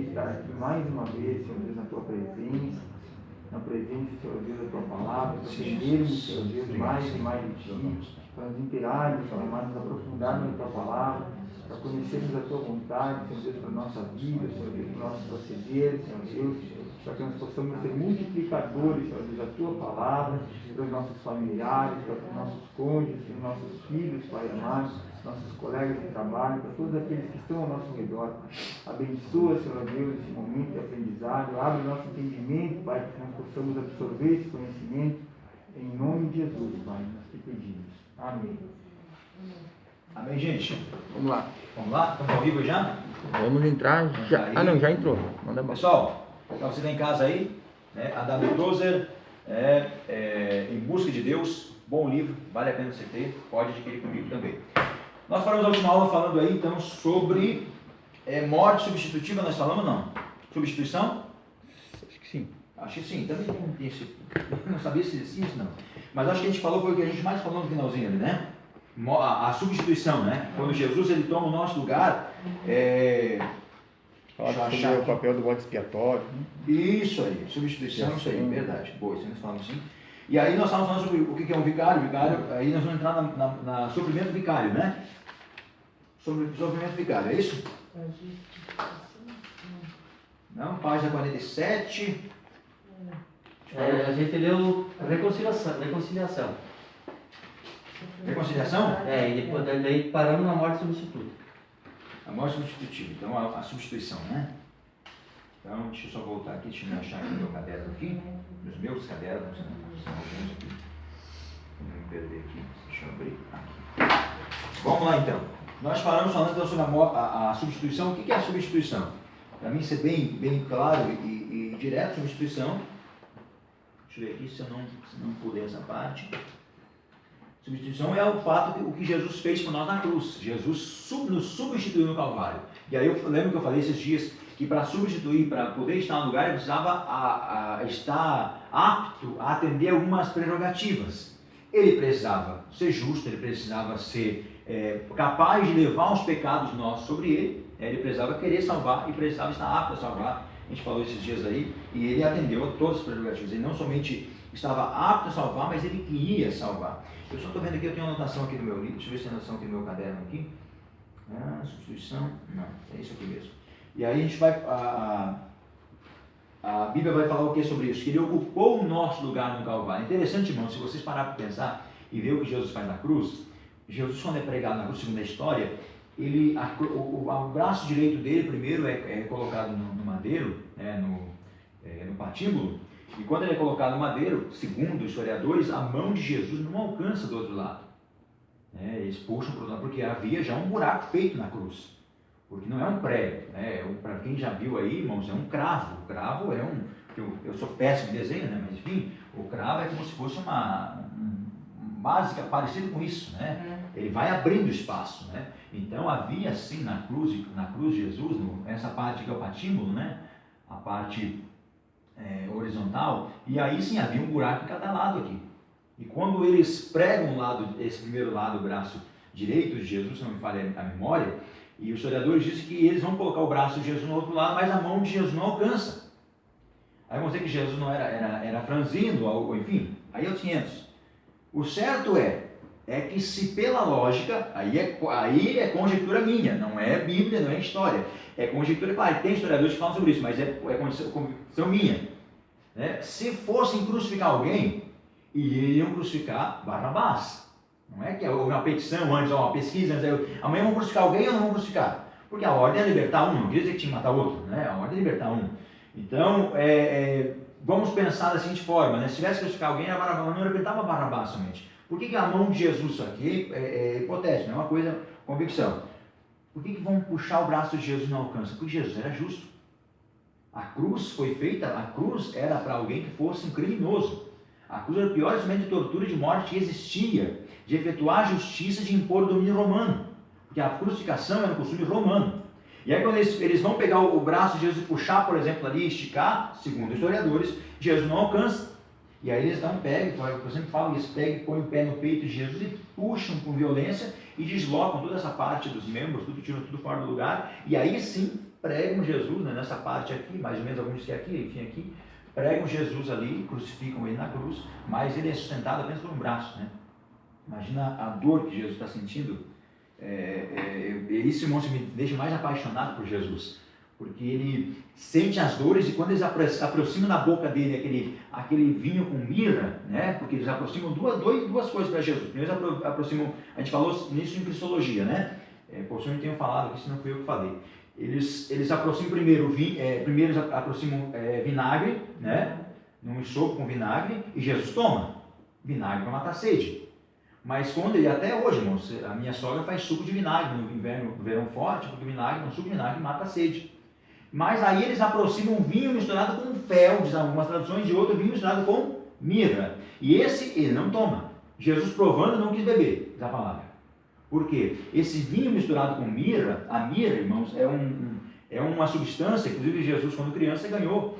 estar aqui mais uma vez, Senhor Deus, na tua presença, na presença, Senhor Deus, da tua palavra, para aprendermos, Senhor Deus, mais e mais de ti, para nos inteirarmos, Senhor amado, nos aprofundarmos na tua palavra, para conhecermos a tua vontade, Senhor Deus, para a nossa vida, Senhor Deus, para o nosso proceder, Senhor Deus, para que nós possamos ser multiplicadores, Senhor Deus, da tua palavra, para os nossos familiares, para os nossos cônjuges, para os nossos filhos, Pai amado, nossos colegas de trabalho, para todos aqueles que estão ao nosso redor. Abençoa, Senhor Deus, esse momento de aprendizado, abre o nosso entendimento, Pai, para que nós possamos absorver esse conhecimento, em nome de Jesus, Pai, nós te pedimos. Amém. Amém, gente? Vamos lá. Vamos lá? Estamos ao vivo já? Vamos entrar. Já. Ah, não, já entrou. Manda bom. Pessoal, então você está em casa aí, né? A.W. Tozer, Em Busca de Deus, bom livro, vale a pena você ter, pode adquirir comigo também. Nós falamos a última aula falando aí, então, sobre morte substitutiva, nós falamos não? Substituição? Acho que sim. Acho que sim, também não sabia se existia isso não. Mas acho que a gente falou, foi o que a gente mais falou no finalzinho ali, né? A substituição, né? Quando Jesus ele toma o nosso lugar, Fala sobre o papel do bode expiatório. Isso aí, substituição, isso aí, verdade. Boa, isso nós falamos sim. E aí nós estamos falando sobre o que é um vicário. Vicário, aí nós vamos entrar na sofrimento vicário, né? Sobre sofrimento vicário, é isso? Não, página 47. A gente leu reconciliação. Reconciliação? E depois daí paramos na morte substituta. A morte substitutiva, então a substituição, né? Então, deixa eu só voltar aqui, deixa eu me achar aqui no meu caderno aqui, nos meus cadernos, né? São alguns aqui. Não me perder aqui, deixa eu abrir aqui. Vamos lá então. Nós falando então sobre a substituição. O que é a substituição? Para mim ser bem claro e direto, substituição. Deixa eu ver aqui se eu não pulei essa parte. Substituição é o fato o que Jesus fez por nós na cruz. Jesus nos substituiu no Calvário. E aí eu lembro que eu falei esses dias que para substituir, para poder estar no lugar, ele precisava estar apto a atender algumas prerrogativas. Ele precisava ser justo, ele precisava ser capaz de levar os pecados nossos sobre ele. Ele precisava querer salvar e precisava estar apto a salvar. A gente falou esses dias aí, e ele atendeu a todas as prerrogativas. Ele não somente estava apto a salvar, mas ele queria salvar. Eu só estou vendo aqui, eu tenho uma anotação aqui no meu livro, deixa eu ver se tem anotação aqui no meu caderno aqui. Substituição, não, é isso aqui mesmo. E aí a gente vai, a Bíblia vai falar o que sobre isso? Que ele ocupou o nosso lugar no Calvário. Interessante, irmão, se vocês pararem para pensar e ver o que Jesus faz na cruz, Jesus quando é pregado na cruz, segundo a história, o braço direito dele primeiro é colocado no madeiro, no patíbulo, e quando ele é colocado no madeiro, segundo os historiadores, a mão de Jesus não alcança do outro lado. Eles puxam para o outro lado, porque havia já um buraco feito na cruz. Porque não é um prego, para quem já viu aí, irmãos, é um cravo. O cravo é eu sou péssimo em desenho, né? Mas enfim, o cravo é como se fosse uma básica, parecido com isso, né? Ele vai abrindo espaço, né? Então havia sim na cruz de Jesus, essa parte que é o patíbulo, né? A parte horizontal, e aí sim havia um buraco em cada lado aqui. E quando eles pregam esse primeiro lado, o braço direito de Jesus, se não me falha a memória, e os historiadores dizem que eles vão colocar o braço de Jesus no outro lado, mas a mão de Jesus não alcança. Aí vão dizer que Jesus não era franzino, ou enfim, aí é os 500. O certo é que se pela lógica, aí é conjectura minha, não é Bíblia, não é história, é conjectura, claro, tem historiadores que falam sobre isso, mas é convicção minha. Né? Se fossem crucificar alguém, iriam crucificar Barrabás. Não é que houve uma petição antes, uma pesquisa antes, amanhã vão crucificar alguém ou não vão crucificar? Porque a ordem é libertar um, não quer dizer que tinha que matar outro, né? A ordem é libertar um. Então, vamos pensar da seguinte forma, né? Se tivesse que crucificar alguém, a Barrabás não representava Barrabás somente. Por que a mão de Jesus, isso aqui é hipotético, não é uma coisa, convicção. Por que vão puxar o braço de Jesus e não alcança? Porque Jesus era justo. A cruz foi feita, a cruz era para alguém que fosse um criminoso. A cruz era o pior instrumento de tortura e de morte que existia, de efetuar a justiça, de impor o domínio romano. Porque a crucificação era um costume romano. E aí quando eles vão pegar o braço de Jesus e puxar, por exemplo, ali, esticar, segundo os historiadores, Jesus não alcança. E aí eles pegam, eu sempre falo, eles pegam, põem o pé no peito de Jesus e puxam com violência e deslocam toda essa parte dos membros, tiram tudo fora do lugar. E aí sim, pregam Jesus, né, nessa parte aqui, mais ou menos alguns que aqui, enfim, aqui, pregam Jesus ali, crucificam ele na cruz, mas ele é sustentado apenas por um braço, né? Imagina a dor que Jesus está sentindo. Isso, irmãos, me deixa mais apaixonado por Jesus, porque ele sente as dores, e quando eles aproximam na boca dele aquele vinho com mirra, né? Porque eles aproximam duas coisas para Jesus. Primeiro eles aproximam, a gente falou nisso em Cristologia, né? Por isso eu não tenho falado aqui, senão foi eu que falei. Eles aproximam primeiro eles aproximam vinagre, né? Num enxopo com vinagre, e Jesus toma vinagre para matar a sede. Mas quando ele, até hoje, irmãos, a minha sogra faz suco de vinagre no inverno, verão forte, porque um suco de vinagre mata a sede. Mas aí eles aproximam vinho misturado com fel, diz algumas traduções, e outro vinho misturado com mirra. E esse ele não toma. Jesus, provando, não quis beber, diz a palavra. Por quê? Esse vinho misturado com mirra, a mirra, irmãos, é uma substância, inclusive Jesus, quando criança, ganhou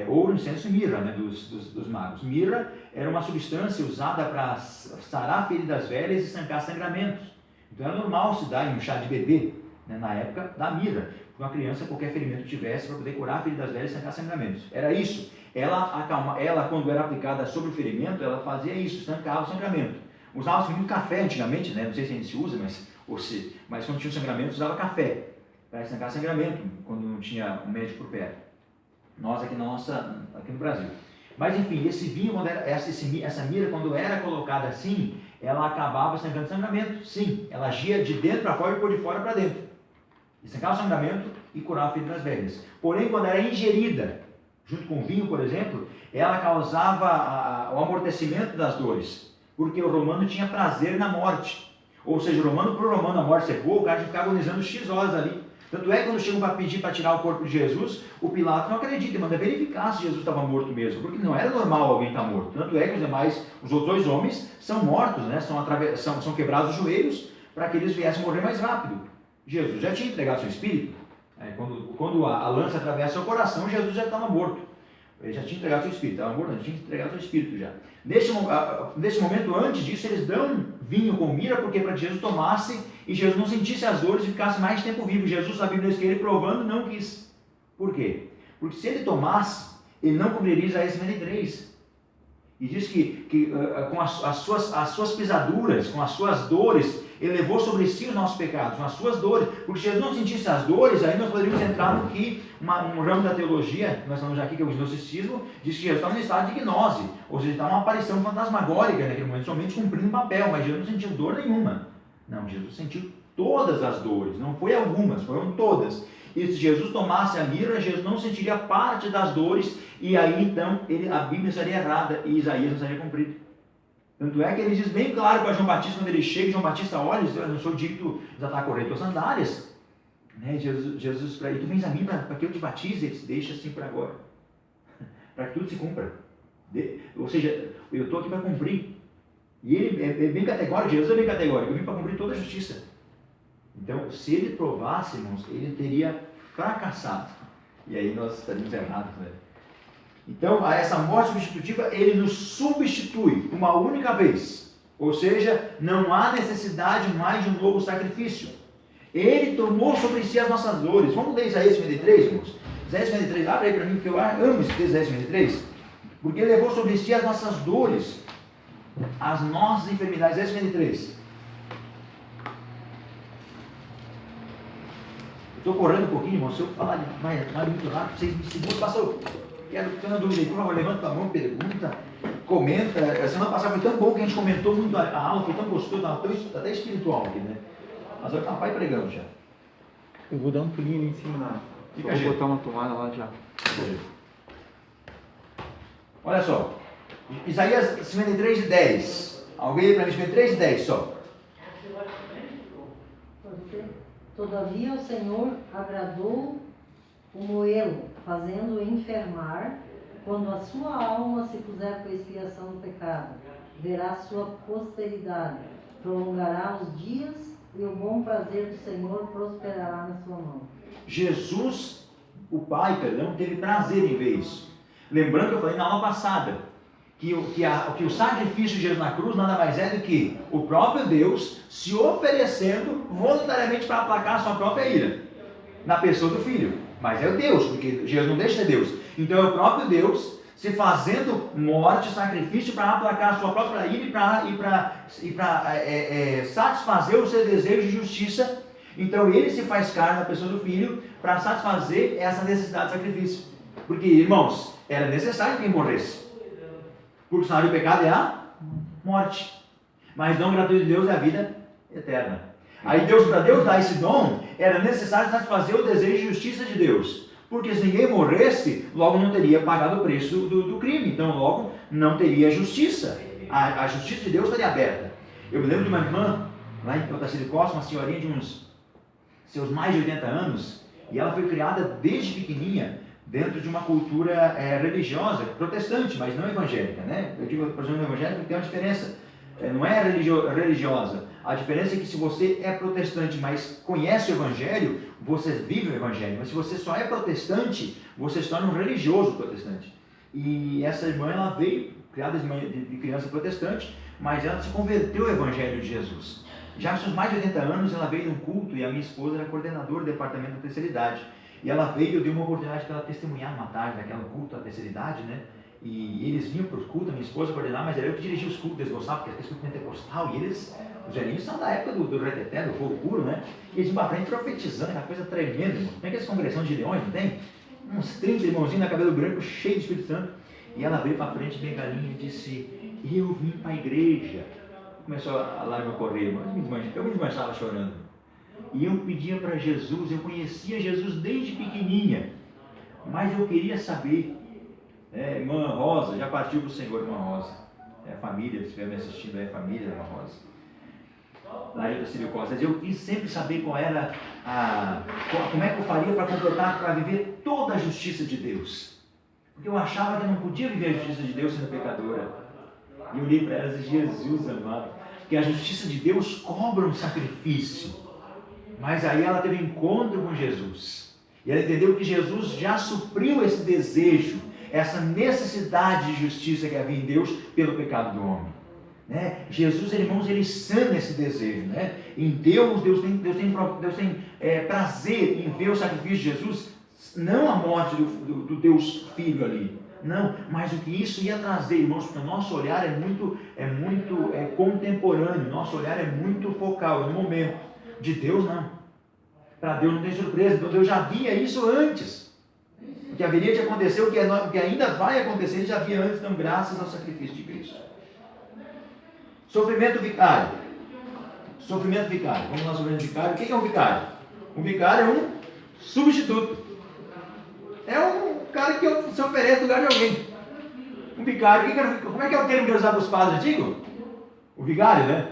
ouro, incenso e mirra, né, dos magos. Mirra era uma substância usada para sarar feridas velhas e estancar sangramentos. Então era normal se dar em um chá de bebê, né, na época da mirra, para uma criança, qualquer ferimento que tivesse, para poder curar feridas velhas e estancar sangramentos. Era isso. Ela, quando era aplicada sobre o ferimento, ela fazia isso, estancava o sangramento. Usava-se muito café antigamente, né? Não sei se ainda se usa, mas quando tinha um sangramento, usava café para estancar sangramento, quando não tinha um médico por perto. Nós aqui no Brasil. Mas enfim, esse vinho, essa mirra, quando era colocada assim, ela acabava estancando sangramento. Sim, ela agia de dentro para fora e por de fora para dentro. Estancava o sangramento e curava feridas velhas. Porém, quando era ingerida, junto com o vinho, por exemplo, ela causava o amortecimento das dores. Porque o romano tinha prazer na morte. Ou seja, para o romano a morte ser boa, o cara ficava agonizando X horas ali. Tanto é que quando chegam para pedir para tirar o corpo de Jesus, o Pilatos não acredita, manda verificar se Jesus estava morto mesmo, porque não era normal alguém estar morto. Tanto é que os outros dois homens são mortos, né? São quebrados os joelhos para que eles viessem morrer mais rápido. Jesus já tinha entregado seu espírito. Quando a lança atravessa o coração, Jesus já estava morto. Ele já tinha entregado seu espírito, estava morto, já tinha entregado seu espírito já. Nesse momento, antes disso, eles dão vinho com mirra, porque para que Jesus tomasse e Jesus não sentisse as dores e ficasse mais tempo vivo. Jesus, a Bíblia diz que ele provando não quis. Por quê? Porque se ele tomasse, ele não cobriria Isaías 53. E diz que com as suas pisaduras, com as suas dores, ele levou sobre si os nossos pecados, com as suas dores. Porque se Jesus não sentisse as dores, aí nós poderíamos entrar no que um ramo da teologia, nós estamos aqui, que é o gnosticismo, diz que Jesus estava em estado de gnose. Ou seja, estava uma aparição fantasmagórica naquele momento, somente cumprindo um papel, mas Jesus não sentiu dor nenhuma. Não, Jesus sentiu todas as dores, não foi algumas, foram todas. E se Jesus tomasse a mirra, Jesus não sentiria parte das dores, e aí então a Bíblia estaria errada e Isaías não seria cumprido. Tanto é que ele diz bem claro para João Batista, quando ele chega, João Batista olha e diz: eu não sou digno de desatar a correia de tuas sandálias. Né? Jesus para ele: tu vens a mim para que eu te batize? Ele se deixa assim para agora, para que tudo se cumpra. Ou seja, eu estou aqui para cumprir. E ele é bem categórico, Jesus é bem categórico, eu vim para cumprir toda a justiça. Então, se ele provasse, irmãos, ele teria fracassado. E aí nós estaríamos errados, né? Então, essa morte substitutiva, ele nos substitui uma única vez. Ou seja, não há necessidade mais de um novo sacrifício. Ele tomou sobre si as nossas dores. Vamos ler Isaías 53, irmãos? Isaías 53, abre aí para mim, porque eu amo esse texto, Isaías 53. Porque ele levou sobre si as nossas dores, as nossas enfermidades. Isaías 53. Estou correndo um pouquinho, irmão. Se eu falar mais muito rápido, 6 segundos, passou. Quero ter uma dúvida aí, por favor, levanta a mão, pergunta, comenta. A semana passada foi tão bom que a gente comentou muito, a aula foi tão gostosa, estava até espiritual aqui, né? Mas eu estava pai pregando já. Eu vou dar um pulinho ali em cima vou botar uma tomada lá já. Olha só, Isaías 53:10. Alguém para mim, 53:10 só. Todavia o Senhor agradou o moê-lo, fazendo-o enfermar, quando a sua alma se puser com a expiação do pecado. Verá sua posteridade, prolongará os dias, e o bom prazer do Senhor prosperará na sua mão. Jesus, o Pai, teve prazer em ver isso. Lembrando que eu falei na aula passada, que o sacrifício de Jesus na cruz nada mais é do que o próprio Deus se oferecendo voluntariamente para aplacar a sua própria ira. na pessoa do Filho. Mas é o Deus, porque Jesus não deixa de ser Deus. Então é o próprio Deus se fazendo morte, sacrifício para aplacar a sua própria ira e para satisfazer os seus desejos de justiça. Então ele se faz carne na pessoa do Filho para satisfazer essa necessidade de sacrifício. Porque, irmãos, era necessário que ele morresse. Porque o salário do pecado é a morte. Mas não gratuito de Deus é a vida eterna. Aí para Deus dar esse dom, era necessário satisfazer o desejo de justiça de Deus. Porque se ninguém morresse, logo não teria pagado o preço do crime. Então logo não teria justiça. A justiça de Deus estaria aberta. Eu me lembro de uma irmã, lá em Otacílio Costa, uma senhorinha de uns seus mais de 80 anos, e ela foi criada desde pequenininha dentro de uma cultura religiosa, protestante, mas não evangélica, né? Eu digo, por exemplo, evangélica porque tem uma diferença, não é religiosa. A diferença é que se você é protestante, mas conhece o evangelho, você vive o evangelho. Mas se você só é protestante, você se torna um religioso protestante. E essa irmã, ela veio, criada de criança protestante, mas ela se converteu ao evangelho de Jesus. Já aos seus mais de 80 anos, ela veio num culto, e a minha esposa era coordenadora do departamento da terceira idade. E ela veio, eu dei uma oportunidade para ela testemunhar uma tarde daquela culto da terceira idade, né? E eles vinham para o culto, a minha esposa coordenava, mas era eu que dirigia os cultos, eles gostavam, porque era culto pentecostal, e eles, os velhinhos são da época do reteté, do fogo puro, né? E eles iam para frente profetizando, aquela coisa tremenda, irmão. Tem aquelas congregações de leões, não tem? Uns 30 irmãozinhos na cabelo branco, cheio de Espírito Santo. E ela veio para frente, bem galinha, e disse: eu vim para a igreja. Começou a lágrima correr, eu me desmanchava chorando. E eu pedia para Jesus, eu conhecia Jesus desde pequenininha, mas eu queria saber, irmã Rosa, já partiu para o Senhor, irmã Rosa, a família, se estiver me assistindo, é a família, irmã Rosa, lá de Otacílio Costa. Eu quis sempre saber qual era como é que eu faria para completar, para viver toda a justiça de Deus, porque eu achava que eu não podia viver a justiça de Deus sendo pecadora. E eu li para elas: Jesus amado, que a justiça de Deus cobra um sacrifício. Mas aí ela teve um encontro com Jesus. E ela entendeu que Jesus já supriu esse desejo, essa necessidade de justiça que havia em Deus pelo pecado do homem. Né? Jesus, irmãos, ele sana esse desejo. Né? Em Deus tem prazer em ver o sacrifício de Jesus, não a morte do Deus Filho ali. Não, mas o que isso ia trazer, irmãos, porque o nosso olhar é muito contemporâneo, nosso olhar é muito focal, no momento. De Deus não. Para Deus não tem surpresa, então Deus já via isso antes. O que haveria de acontecer, o que ainda vai acontecer, ele já via antes, então graças ao sacrifício de Cristo. Sofrimento vicário. Sofrimento vicário. Vamos lá, sofrimento vicário. O que é um vicário? Um vicário é um substituto. É um cara que se oferece no lugar de alguém. Um vicário. Como é que é o termo que eu usava para os padres antigos? O vigário, né?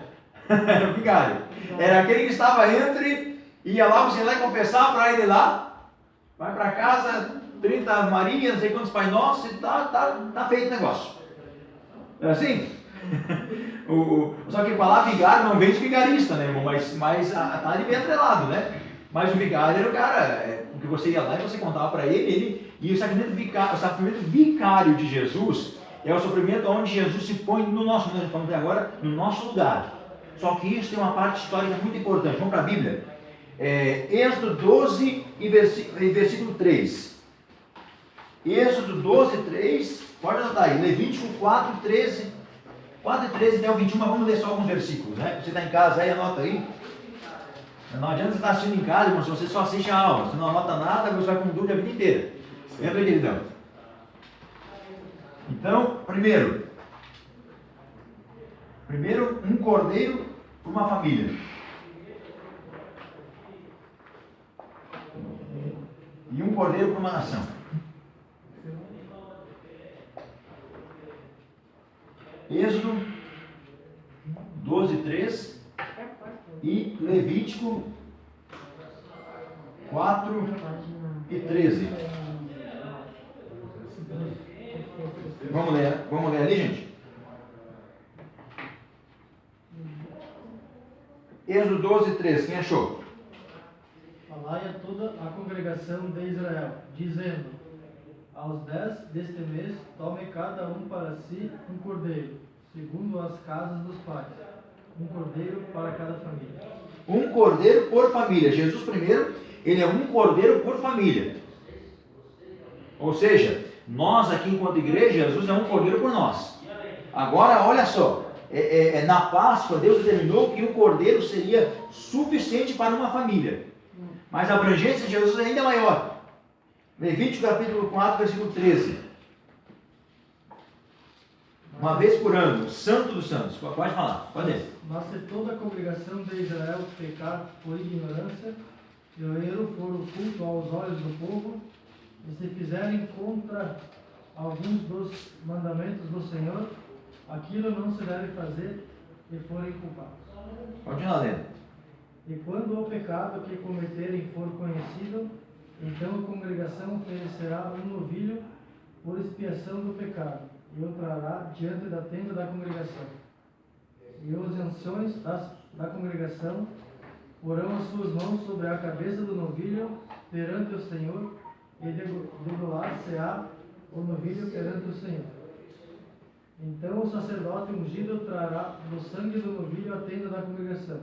Era o vigário. Era aquele que estava ia lá, você ia lá e confessar para ele lá, vai para casa, 30 Maria, não sei quantos Pai Nosso, e tá feito o negócio. É assim? Só que a palavra vigário não vem de vigarista, né, irmão? Mas tá ali bem atrelado, né? Mas o vigário era o cara, que você ia lá e você contava para ele, e o sofrimento vicário de Jesus é o sofrimento onde Jesus se põe no nosso, nós falamos até agora, no nosso lugar. Só que isso tem uma parte histórica muito importante. Vamos para a Bíblia. Êxodo 12 e versículo 3. Êxodo 12, 3. Pode anotar aí. Levítico 4, 13. 4 e 13 até o 21, mas vamos ler só alguns versículos, né? Você está em casa aí, anota aí. Não adianta você estar assistindo em casa, irmão, se você só assiste a aula. Você não anota nada, você vai com dúvida a vida inteira. Entra aí, queridão. Então, primeiro, um cordeiro para uma família. E um cordeiro para uma nação. Êxodo 12, 3 e Levítico 4 e 13. Vamos ler ali, gente? Êxodo 12, 3. Quem achou? Falai a toda a congregação de Israel, dizendo: aos 10 deste mês, tome cada um para si um cordeiro, segundo as casas dos pais, um cordeiro para cada família. Um cordeiro por família. Jesus primeiro, Ele é um cordeiro por família. Ou seja, nós aqui enquanto igreja, Jesus é um cordeiro por nós. Agora, olha só, na Páscoa, Deus determinou que o cordeiro seria suficiente para uma família. Mas a abrangência de Jesus é ainda maior. Levítico capítulo 4, versículo 13. Uma vez por ano, Santo dos Santos. Pode falar, pode ir. Mas se toda a congregação de Israel pecar por ignorância, e o erro for oculto aos olhos do povo, e se fizerem contra alguns dos mandamentos do Senhor, aquilo não se deve fazer e forem culpados. Continua lendo. E quando o pecado que cometerem for conhecido, então a congregação oferecerá um novilho por expiação do pecado, e o trará diante da tenda da congregação. E os anciões da congregação porão as suas mãos sobre a cabeça do novilho perante o Senhor, e degolar-se-á o novilho perante o Senhor. Então o sacerdote ungido trará do sangue do novilho a tenda da congregação.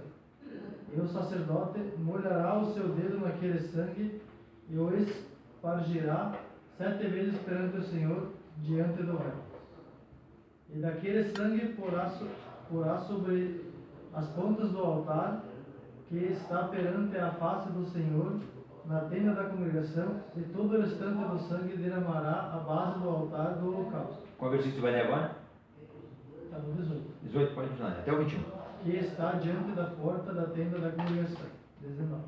E o sacerdote molhará o seu dedo naquele sangue e o espargirá 7 vezes perante o Senhor diante do véu. E daquele sangue porá sobre as pontas do altar que está perante a face do Senhor na tenda da congregação, e todo o restante do sangue derramará à base do altar do holocausto. Qual versículo você vai ler agora? Está no 18. 18, pode continuar, até o 21. Que está diante da porta da tenda da congregação. 19.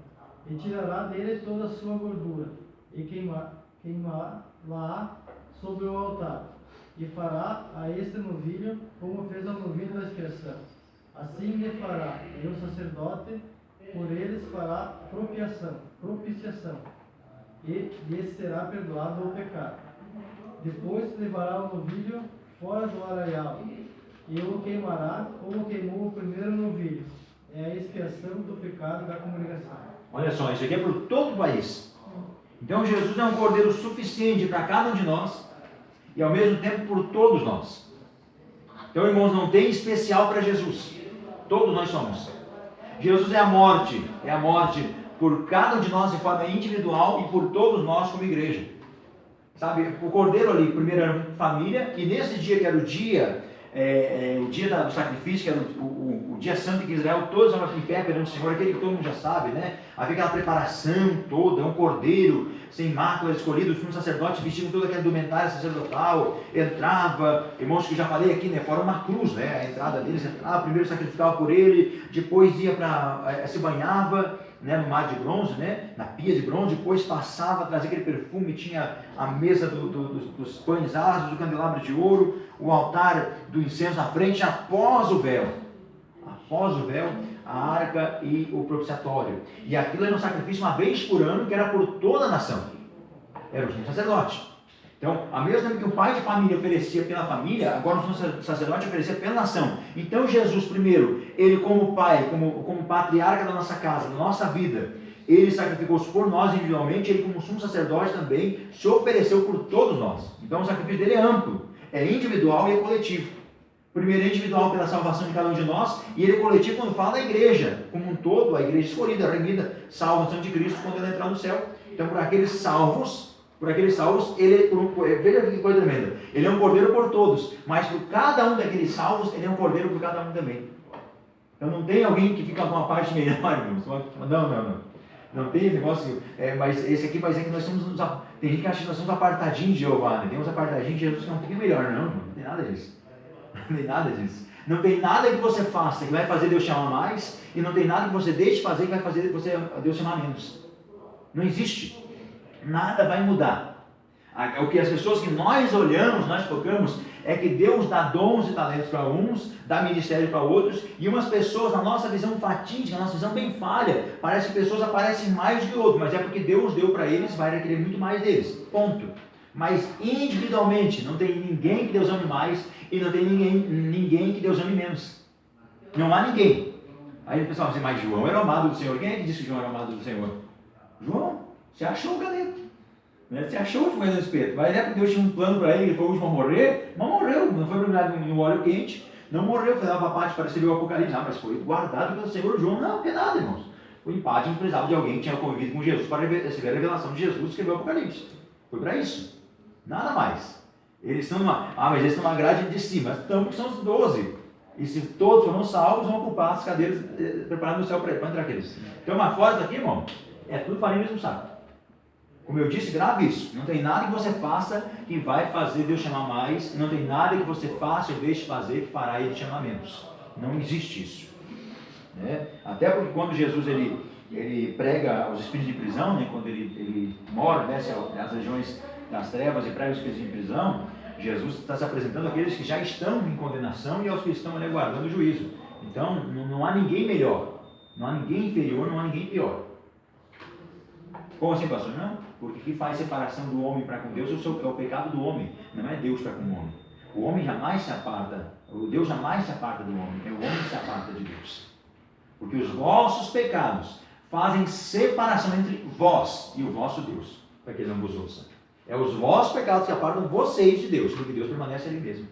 E tirará dele toda a sua gordura, e queimá-la sobre o altar, e fará a este novilho como fez ao novilho da expiação. Assim lhe fará, e o sacerdote por eles fará propiciação, e lhes será perdoado o pecado. Depois levará o novilho fora do arraial, e o queimará como queimou o primeiro novilho. É a expiação do pecado da congregação. Olha só, isso aqui é por todo o país. Então Jesus é um cordeiro suficiente para cada um de nós e ao mesmo tempo por todos nós. Então, irmãos, não tem especial para Jesus. Todos nós somos. Jesus é a morte por cada um de nós de forma individual e por todos nós como igreja. Sabe, o cordeiro ali, primeiro era família, e nesse dia que era o dia do sacrifício, que era o dia santo que Israel, todos estavam em pé perante o Senhor, aquele que todo mundo já sabe, né? Havia aquela preparação toda, um cordeiro sem mácula escolhido, os sumos sacerdotes vestiam toda aquela indumentária sacerdotal, entrava, irmãos, que eu já falei aqui, né? Fora uma cruz, né? A entrada deles, entrava, primeiro sacrificava por ele, depois ia se banhava, né, no mar de bronze, né, na pia de bronze, depois passava, trazia aquele perfume, tinha a mesa dos pães ázimos, o candelabro de ouro, o altar do incenso à frente, após o véu, a arca e o propiciatório. E aquilo era um sacrifício uma vez por ano, que era por toda a nação. Era o sumo sacerdote. Então, ao mesmo tempo que o pai de família oferecia pela família, agora o sumo sacerdote oferecia pela nação. Então Jesus, primeiro, ele como pai, como patriarca da nossa casa, da nossa vida, ele sacrificou-se por nós individualmente, ele como sumo sacerdote também se ofereceu por todos nós. Então o sacrifício dele é amplo, é individual e é coletivo. Primeiro é individual pela salvação de cada um de nós, e ele é coletivo quando fala da igreja, como um todo, a igreja escolhida, remida, salva no sangue de Cristo quando ela entrar no céu. Então por aqueles salvos, ele, veja que coisa tremenda, ele é um cordeiro por todos, mas por cada um daqueles salvos, ele é um cordeiro por cada um também. Então não tem alguém que fica com uma parte melhor, irmãos. Não tem esse negócio, mas esse aqui vai dizer que nós somos, tem gente que acha que nós somos apartadinhos de Jeová, né? Tem uns apartadinhos de Jesus que é um pouquinho melhor, não tem nada disso. Não tem nada disso. Não tem nada que você faça que vai fazer Deus chamar mais, e não tem nada que você deixe de fazer que vai fazer Deus chamar menos. Não existe. Nada vai mudar. O que as pessoas que nós olhamos, nós focamos, é que Deus dá dons e talentos para uns, dá ministério para outros, e umas pessoas, na nossa visão fatídica, na nossa visão bem falha, parece que pessoas aparecem mais do que outros, mas é porque Deus deu para eles, vai requerer muito mais deles, ponto. Mas individualmente, não tem ninguém que Deus ame mais, e não tem ninguém que Deus ame menos. Não há ninguém. Aí o pessoal diz, mas João era o amado do Senhor. Quem é que disse que João era o amado do Senhor? João, você achou o caneto. Né? Você achou o último no espeto. Mas é porque Deus tinha um plano para ele, ele foi o último a morrer, mas morreu, não foi mergulhado no óleo quente, não morreu, foi lá para a parte para receber o Apocalipse, mas foi guardado pelo Senhor. João não é nada, irmãos. O em Patmos precisava de alguém que tinha convivido com Jesus para receber a revelação de Jesus e escrever o Apocalipse. Foi para isso. Nada mais. Eles estão mas eles estão numa grade de cima. Mas estão porque são os 12. E se todos foram salvos, vão ocupar as cadeiras preparadas no céu para entrar aqueles. Então, mas fora daqui, irmão, é tudo farinha no mesmo saco. Como eu disse, grave isso. Não tem nada que você faça que vai fazer Deus chamar mais. Não tem nada que você faça ou deixe fazer que fará Ele chamar menos. Não existe isso. Né? Até porque quando Jesus ele prega os espíritos de prisão, né? Quando ele mora, desce as regiões das trevas e prega os espíritos de prisão, Jesus está se apresentando àqueles que já estão em condenação e aos que estão ali aguardando o juízo. Então, não há ninguém melhor, não há ninguém inferior, não há ninguém pior. Como assim, pastor? Não, porque o que faz separação do homem para com Deus é o pecado do homem, não é Deus para com o homem. O homem jamais se aparta, o Deus jamais se aparta do homem, é o homem que se aparta de Deus. Porque os vossos pecados fazem separação entre vós e o vosso Deus, para que Ele não vos ouça. É os vossos pecados que apartam vocês de Deus, porque Deus permanece ali mesmo.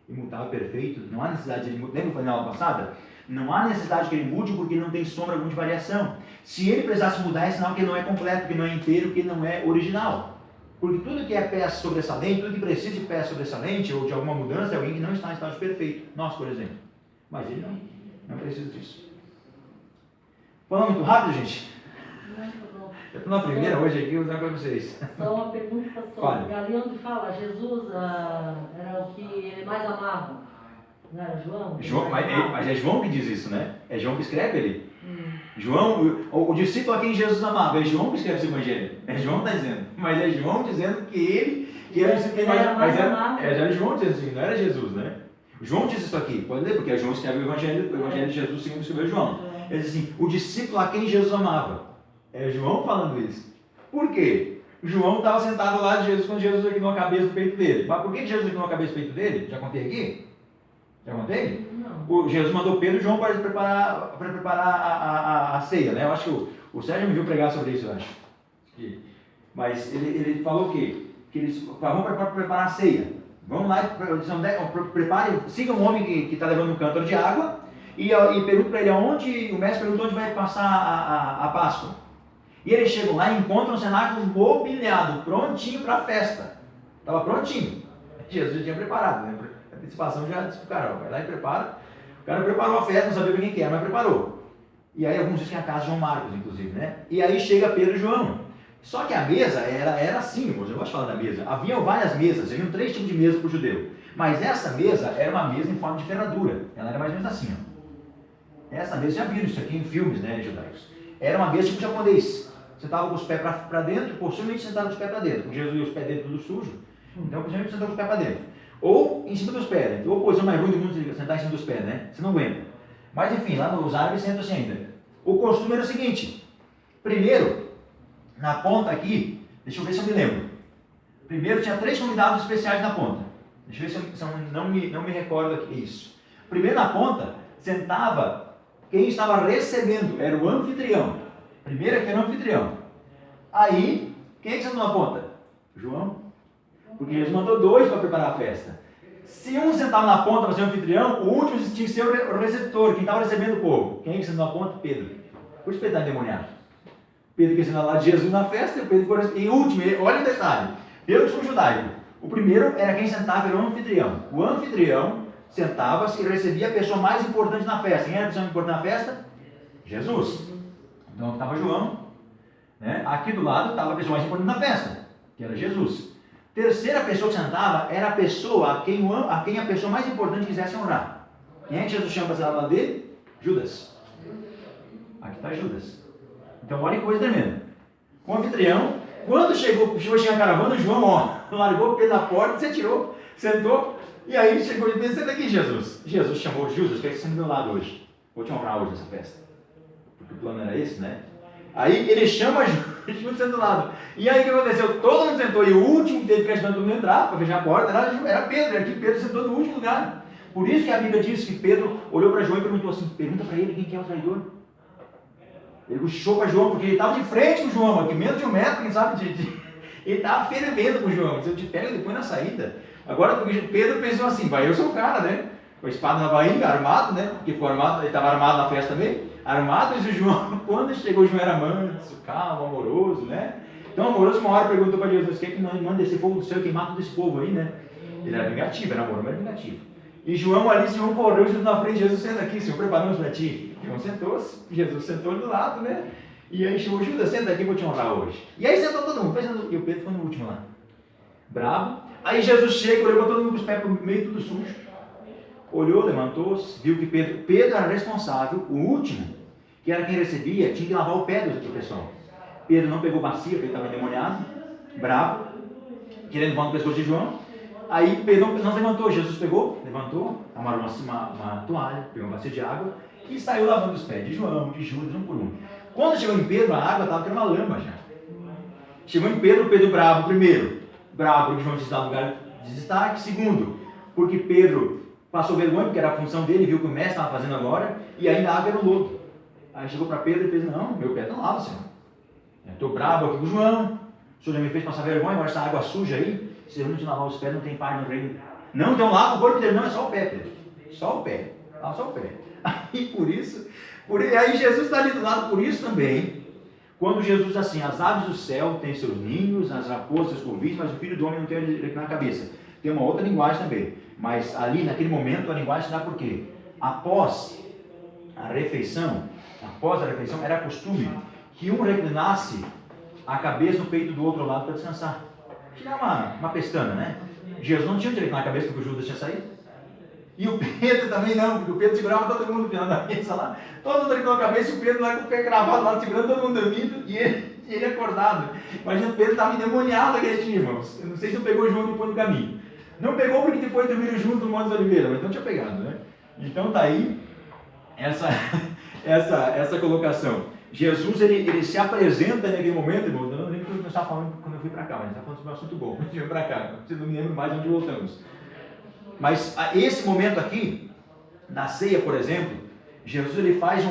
Imutável, perfeito, não há necessidade de Ele mudar. Lembra que eu falei na aula passada? Não há necessidade que Ele mude porque Ele não tem sombra alguma de variação. Se Ele precisasse mudar, é sinal que Ele não é completo, que Ele não é inteiro, que Ele não é original. Porque tudo que é peça sobressalente, tudo que precisa de peça sobressalente ou de alguma mudança é alguém que não está em estágio perfeito. Nós, por exemplo. Mas Ele não precisa disso. Falando muito rápido, gente? Eu estou na primeira hoje aqui, vou usar para vocês. Só uma pergunta, pastor. Fale. Galeão fala, Jesus era o que ele mais amava. Não era João? Mas é João que diz isso, né? É João que escreve ali. João, o discípulo a quem Jesus amava, é João que escreve esse evangelho. É João que está dizendo. Mas é João dizendo que era o discípulo que mais amava. Era João dizendo assim, não era Jesus, né? João diz isso aqui, pode ler, porque João escreve o evangelho de Jesus segundo escreveu João. Ele diz assim, o discípulo a quem Jesus amava. É João falando isso. Por quê? João estava sentado ao lado de Jesus quando Jesus reclinou a cabeça do peito dele. Mas por que Jesus reclinou a cabeça do peito dele? Já contei aqui? Já contei? Não. Jesus mandou Pedro e João para preparar a ceia, né? Eu acho que o Sérgio me viu pregar sobre isso, eu acho. Mas ele falou que eles vão preparar a ceia. Vamos lá, preparem, sigam um homem que está levando um cântaro de água e pergunta para ele o mestre pergunta onde vai passar a Páscoa. E eles chegam lá e encontram um cenáculo mobiliado, prontinho para a festa. Estava prontinho. Jesus já tinha preparado, né? A antecipação já disse para o cara, vai lá e prepara. O cara preparou a festa, não sabia para quem que era, mas preparou. E aí alguns dizem que é a casa de João Marcos, inclusive, né? E aí chega Pedro e João. Só que a mesa era assim, eu gosto de falar da mesa. Havia várias mesas, haviam 3 tipos de mesa para o judeu. Mas essa mesa era uma mesa em forma de ferradura. Ela era mais ou menos assim, ó. Essa mesa, já viram isso aqui em filmes, né, judaicos. Era uma mesa tipo japonês. Você estava com os pés para dentro, possivelmente sentado com os pés para dentro. Porque Jesus ia os pés dentro tudo sujo, então possivelmente sentado com os pés para dentro. Ou em cima dos pés, né? Ou a posição mais ruim do mundo é sentar em cima dos pés, né? Você não aguenta. Mas enfim, lá nos árabes sentam assim ainda. O costume era o seguinte. Primeiro, na ponta aqui, deixa eu ver se eu me lembro. Primeiro tinha 3 convidados especiais na ponta. Deixa eu ver se eu não me recordo aqui. Isso. Primeiro na ponta, sentava quem estava recebendo, era o anfitrião. Primeiro aqui era o anfitrião. Aí, quem é que sentou na ponta? João. Porque Jesus mandou 2 para preparar a festa. Se um sentava na ponta para ser o anfitrião, o último tinha que ser o receptor, quem estava recebendo o povo. Quem é que sentou na ponta? Pedro. Por isso Pedro está endemoniado. Pedro que sentou lá de Jesus na festa, e Pedro foi em último, olha o detalhe. Pelo costume judaico, o primeiro era quem sentava, era o anfitrião. O anfitrião sentava-se e recebia a pessoa mais importante na festa. Quem era a pessoa mais importante na festa? Jesus. Então estava João, né? Aqui do lado estava a pessoa mais importante na festa, que era Jesus. Terceira pessoa que sentava era a pessoa a quem a pessoa mais importante quisesse honrar. Quem é que Jesus chama para sentar ao lado dele? Judas. Aqui está Judas. Então olha que coisa tremenda. O anfitrião, quando chegou a caravana, João largou o pé da porta, se atirou, sentou, e aí chegou e disse, senta aqui, Jesus. Jesus chamou Judas, quer que você sente do meu lado hoje. Vou te honrar hoje nessa festa. Porque o plano era esse, né? Aí ele chama Judas senta do lado. E aí o que aconteceu? Todo mundo sentou, e o último que teve que ajudar todo mundo a entrar, para fechar a porta, era Pedro. Aqui Pedro sentou no último lugar. Por isso que a Bíblia diz que Pedro olhou para João e perguntou assim, pergunta para ele quem que é o traidor. Ele cochichou para João, porque ele estava de frente com o João, aqui menos de 1 metro, quem sabe, ele estava fervendo com o João. Disse, eu te pego depois na saída. Agora, porque Pedro pensou assim, vai, eu sou o cara, né? Com a espada na bainha, armado, né? Porque ficou armado, ele estava armado na festa também. armados, e o João, quando chegou, o João era manso, calmo, amoroso, né? Então, amoroso, uma hora perguntou para Jesus: quer que manda esse fogo do céu queimar todo esse povo aí, né? Ele era vingativo, era amoroso, mas era vingativo. E João correu, Jesus na frente: Jesus, senta aqui, Senhor, preparamos para ti. João sentou-se, Jesus sentou do lado, né? E aí chamou: Judas, senta aqui, vou te honrar hoje. E aí sentou todo mundo, e o Pedro foi no último lá, bravo. Aí Jesus chega, olhou para todo mundo com os pés para o meio, tudo sujo. Olhou, levantou-se, viu que Pedro era responsável, o último, que era quem recebia, tinha que lavar o pé do pessoal. Pedro não pegou bacia, porque ele estava endemoniado, bravo, querendo levar no pescoço de João. Aí Pedro não levantou, Jesus pegou, levantou, amarrou uma toalha, pegou uma bacia de água e saiu lavando os pés de João, de Judas, um por um. Quando chegou em Pedro, a água estava tendo uma lama já. Chegou em Pedro bravo primeiro. Bravo porque João tinha dado lugar de destaque. Segundo, porque Pedro passou vergonha, porque era a função dele, viu o que o mestre estava fazendo agora, e ainda a água era o lodo. Aí chegou para Pedro e Pedro: não, meu pé não lava, Senhor. Eu estou bravo aqui com o João, o Senhor já me fez passar vergonha, agora essa água suja aí, se eu não te lavar os pés, não tem pai no reino. Não, então lava o corpo dele. Não, é só o pé, Pedro. Só o pé. Lava só o pé. Aí Jesus está ali do lado, por isso também. Quando Jesus diz assim: as aves do céu têm seus ninhos, as raposas seus covis, mas o filho do homem não tem onde na cabeça. Tem uma outra linguagem também. Mas ali, naquele momento, a linguagem se dá por quê? Após a refeição, era costume que um reclinasse a cabeça no peito do outro lado para descansar. Tirar uma pestana, né? Jesus não tinha direito na cabeça porque o Judas tinha saído. E o Pedro também não, porque o Pedro segurava todo mundo no final da mesa lá. Todo mundo reclinou a cabeça e o Pedro lá com o pé cravado lá, segurando todo mundo dormindo e ele acordado. Imagina, o Pedro estava endemoniado aquele dia, irmãos. Eu não sei se não pegou o João depois do caminho. Não pegou porque depois dormiram junto no Monte das Oliveiras, mas então tinha pegado, né? Então daí essa colocação. Jesus ele se apresenta naquele momento, irmãos. Eu não lembro que eu estava falando quando eu fui para cá, mas está falando sobre um assunto bom. Eu fui para cá, não me lembro mais onde voltamos. Mas esse momento aqui, na ceia, por exemplo, Jesus ele faz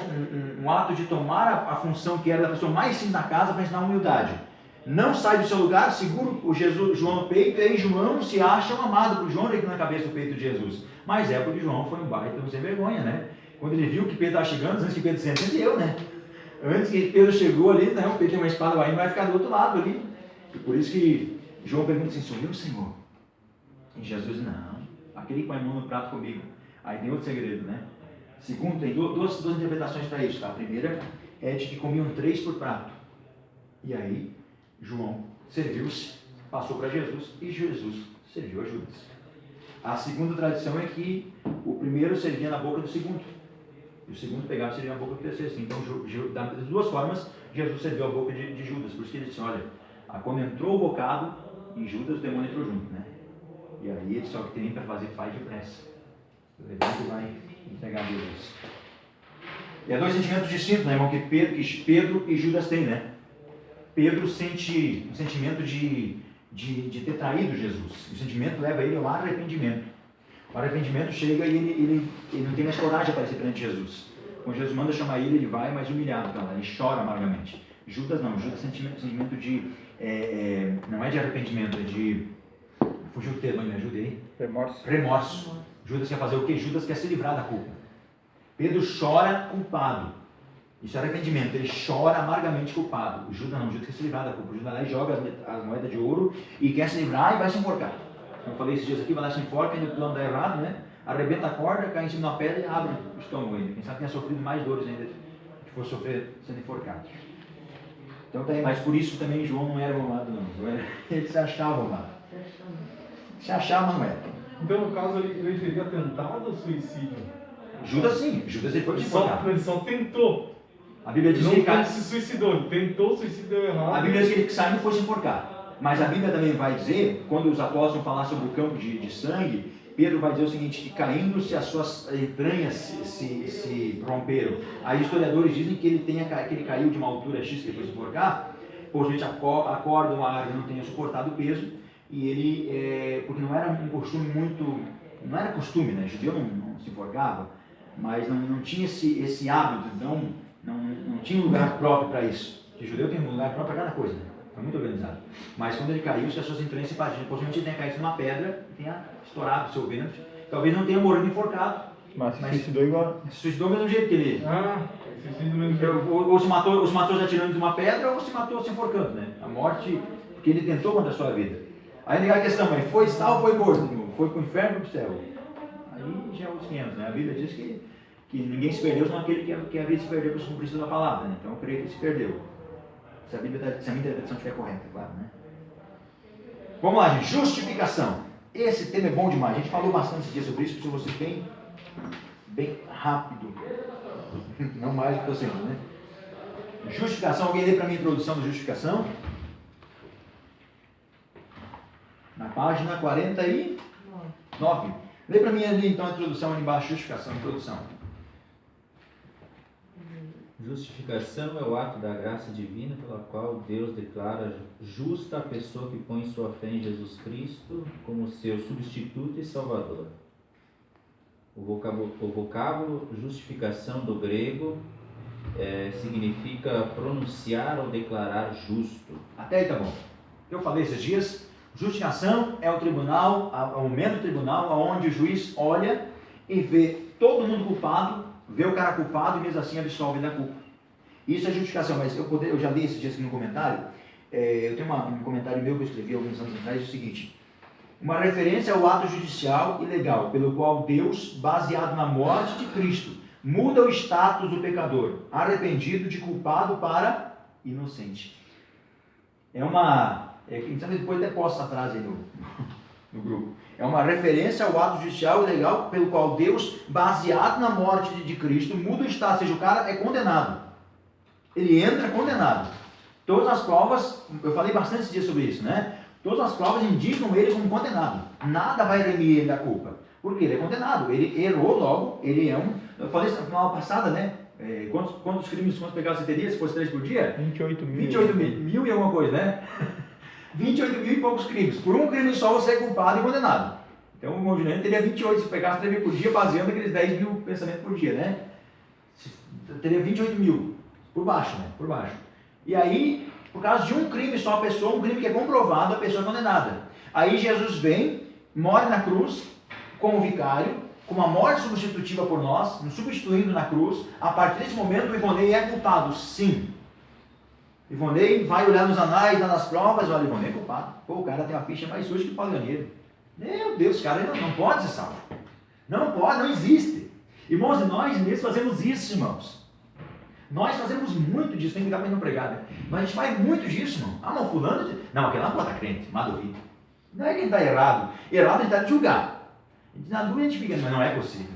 um ato de tomar a função que era da pessoa mais simples da casa para ensinar humildade. Não sai do seu lugar, segura João no peito, e aí João se acha amado por João aqui na cabeça do peito de Jesus. Mas é porque João foi um baita sem vergonha, né? Quando ele viu que Pedro estava chegando, antes que Pedro se entendeu, né? Antes que Pedro chegou ali, não, Pedro tem uma espada aí, vai ficar do outro lado ali. E por isso que João pergunta assim: sou eu, Senhor? E Jesus: não, aquele que põe a mão no prato comigo. Aí tem outro segredo, né? Segundo, tem duas interpretações para isso. Tá? A primeira é de que comiam 3 por prato. E aí, João serviu-se, passou para Jesus e Jesus serviu a Judas. A segunda tradição é que o primeiro servia na boca do segundo. E o segundo pegava e servia na boca do terceiro. Então, das duas formas, Jesus serviu a boca de Judas. Por isso que ele disse: olha, quando entrou o bocado, em Judas o demônio entrou junto, né? E aí ele só que tem para fazer, faz depressa. Levanta e vai entregar a Jesus. E há 2 sentimentos distintos, né, irmão, que Pedro e Judas têm, né? Pedro sente um sentimento de ter traído Jesus. O sentimento leva ele ao arrependimento. O arrependimento chega e ele não tem mais coragem de aparecer perante Jesus. Quando Jesus manda chamar ele vai mais humilhado para lá, ele chora amargamente. Judas não, Judas sentimento de... não é de arrependimento, é de... Fugiu o termo, me ajude aí. Remorso. Judas quer fazer o quê? Judas quer se livrar da culpa. Pedro chora culpado. Isso é arrependimento. Ele chora amargamente culpado. O Judas não. Judas quer se livrar da culpa. O Judas lá e joga as moedas de ouro e quer se livrar e vai se enforcar. Como eu falei esses dias aqui, vai lá se enforca, ainda o plano dá errado, né? Arrebenta a corda, cai em cima da pedra e abre o estômago ainda. Quem sabe tenha sofrido mais dores ainda que for sofrer sendo enforcado. Então tá aí, mas por isso também João não era mamado, não. Ele se achava mamado. Se achava, mas não era. Então, no caso, ele teria tentado o suicídio? Judas sim, Judas ele foi se enforcar. Ele só tentou. A Bíblia diz que ele se suicidou, ele tentou o suicídio, deu errado. A Bíblia diz que ele saiu e foi se enforcar. Mas a Bíblia também vai dizer, quando os apóstolos falar sobre o campo de sangue, Pedro vai dizer o seguinte, que caindo-se as suas entranhas se romperam. Aí historiadores dizem que ele caiu de uma altura X, que ele foi se enforcar, possivelmente a corda, uma árvore não tenha suportado o peso, e ele, porque não era um costume muito, não era costume, né? Judeu não se enforcava, mas não tinha esse hábito, então não tinha um lugar próprio para isso. Porque judeu tem um lugar próprio para cada coisa, né? Foi muito organizado. Mas quando ele caiu, as suas entranhas se partiram. Possivelmente ele tenha caído numa pedra, tenha estourado o seu ventre. Talvez não tenha morrido enforcado, Mas se Mas- suicidou igual. Se suicidou do mesmo jeito que ele. Ah, suicídio do mesmo jeito. Ou se matou se atirando de uma pedra, ou se matou se enforcando, né? A morte, porque ele tentou contra a sua vida. Aí a questão é, foi salvo ou foi morto? Foi para o inferno ou para o céu? Aí já é os 500, né? A Bíblia diz que ninguém se perdeu, senão aquele que havia de se perder para os cumpridos da palavra, né? Então eu creio que ele se perdeu. Se a minha interpretação estiver correta, claro, né? Vamos lá, gente. Justificação. Esse tema é bom demais. A gente falou bastante esse dia sobre isso, precisa você bem rápido. Não mais do que eu sempre, né? Justificação. Alguém lê para mim a introdução da justificação? Na página 49. Lê para mim ali então a introdução ali embaixo, justificação, introdução. Justificação é o ato da graça divina pela qual Deus declara justa a pessoa que põe sua fé em Jesus Cristo como seu substituto e salvador. O vocábulo justificação do grego significa pronunciar ou declarar justo. Até aí tá bom. Eu falei esses dias, justificação é o tribunal, é o momento do tribunal onde o juiz olha e vê todo mundo culpado, vê o cara culpado e mesmo assim absolve da culpa. Isso é justificação, mas eu já li esses dias aqui no comentário, eu tenho um comentário meu que eu escrevi alguns anos atrás, é o seguinte: uma referência ao ato judicial e legal, pelo qual Deus, baseado na morte de Cristo, muda o status do pecador, arrependido de culpado para inocente. Então depois até posto essa frase aí no grupo. É uma referência ao ato judicial e legal pelo qual Deus, baseado na morte de Cristo, muda o estado, ou seja, o cara é condenado. Ele entra condenado. Todas as provas, eu falei bastante esse dia sobre isso, né? Todas as provas indicam ele como condenado. Nada vai remir ele da culpa. Porque ele é condenado. Ele errou logo, ele é um... Eu falei isso na aula passada, né? Quantos crimes pegados você teria se fosse 3 por dia? 28 mil. 28 mil e alguma coisa, né? 28 mil e poucos crimes. Por um crime só você é culpado e condenado. Então o Mondinelli teria 28 se pegasse 3 mil por dia, baseando aqueles 10 mil pensamentos por dia, né? Teria 28 mil. Por baixo, né? Por baixo. E aí, por causa de um crime só, um crime que é comprovado, a pessoa é condenada. Aí Jesus vem, morre na cruz, como vicário, com uma morte substitutiva por nós, nos substituindo na cruz. A partir desse momento, o Ivonei é culpado, sim. Ivonei vai olhar nos anais, nas provas, olha, Ivonei é culpado. Pô, o cara tem uma ficha mais suja que o Paganheiro. Meu Deus, cara, ele não pode ser salvo. Não pode, não existe. Irmãos, e nós mesmos fazemos isso, irmãos. Nós fazemos muito disso, tem que cuidar para não pregar, né? Mas a gente faz muito disso, irmão. Ah, não, fulano... Não, aquele lá não está crente, má dúvida. Não é que ele está errado. Errado a gente está de julgar. Na dúvida a gente fica, mas não é possível.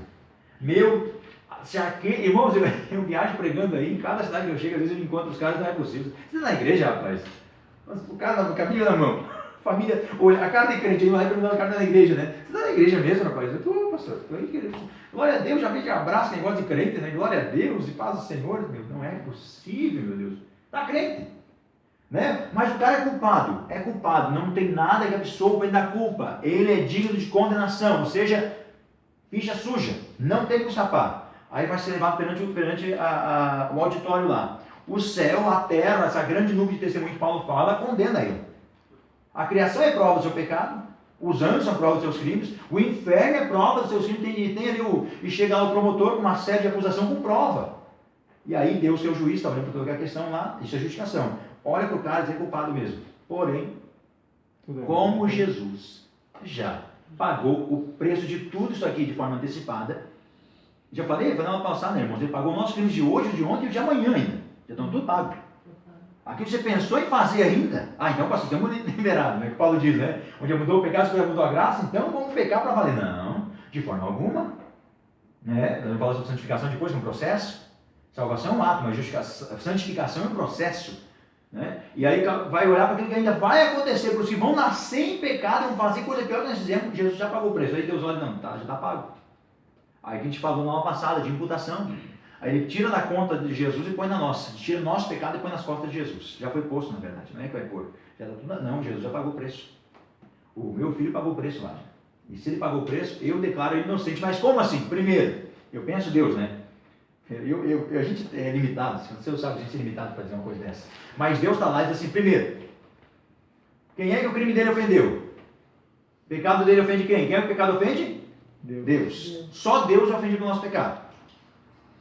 Irmãos, eu viajo pregando aí, em cada cidade que eu chego, às vezes eu encontro os caras, não é possível. Você está na igreja, rapaz? Mas o cara com a Bíblia na mão. Família, a cara de crente, ele vai perguntando a cara da igreja, né? Você está na igreja mesmo, rapaz? Eu estou, pastor, estou aí, querido. Glória a Deus, já vi que abraça negócio de crente, né? Glória a Deus e paz do Senhor. Meu, não é possível, meu Deus. Está crente. Né? Mas o cara é culpado, não tem nada que absolva ele da culpa. Ele é digno de condenação, ou seja, ficha suja, não tem como escapar. Aí vai ser levado perante o auditório lá. O céu, a terra, essa grande nuvem de testemunho que Paulo fala, condena ele. A criação é prova do seu pecado, os anjos são prova dos seus crimes, o inferno é prova dos seus crimes, tem ali e chega lá o promotor com uma série de acusação com prova. E aí Deus, seu juiz, está olhando para toda a questão lá, isso é justificação. Olha para o cara e diz, é culpado mesmo. Porém, como Jesus já pagou o preço de tudo isso aqui de forma antecipada, já falei na aula passada, né, irmãos? Ele pagou nossos crimes de hoje, de ontem e de amanhã ainda. Já estão tudo pago. Aquilo que você pensou em fazer ainda, então pastor, estamos liberados, né? Que Paulo diz, né? Onde já mudou o pecado, já mudou a graça, então vamos pecar para valer. Não, de forma alguma. Né? Eu falo sobre santificação depois, é um processo. Salvação é um ato, mas santificação é um processo. Né? E aí vai olhar para aquilo que ainda vai acontecer, para os que vão nascer em pecado, vão fazer coisa pior que nós fizemos, Jesus já pagou o preço. Aí Deus olha, não, tá, já está pago. Aí que a gente falou na aula passada, de imputação. Aí ele tira da conta de Jesus e põe na nossa. Tira o nosso pecado e põe nas costas de Jesus. Já foi posto, na verdade, não é que vai pôr. Já tá tudo... Não, Jesus já pagou o preço. O meu filho pagou o preço lá. E se ele pagou o preço, eu declaro ele inocente. Mas como assim? Primeiro, eu penso Deus, né? A gente é limitado, você sabe que a gente é limitado para dizer uma coisa dessa. Mas Deus está lá e diz assim, primeiro, quem é que o crime dele ofendeu? O pecado dele ofende quem? Quem é que o pecado ofende? Deus. Só Deus é ofendido pelo nosso pecado.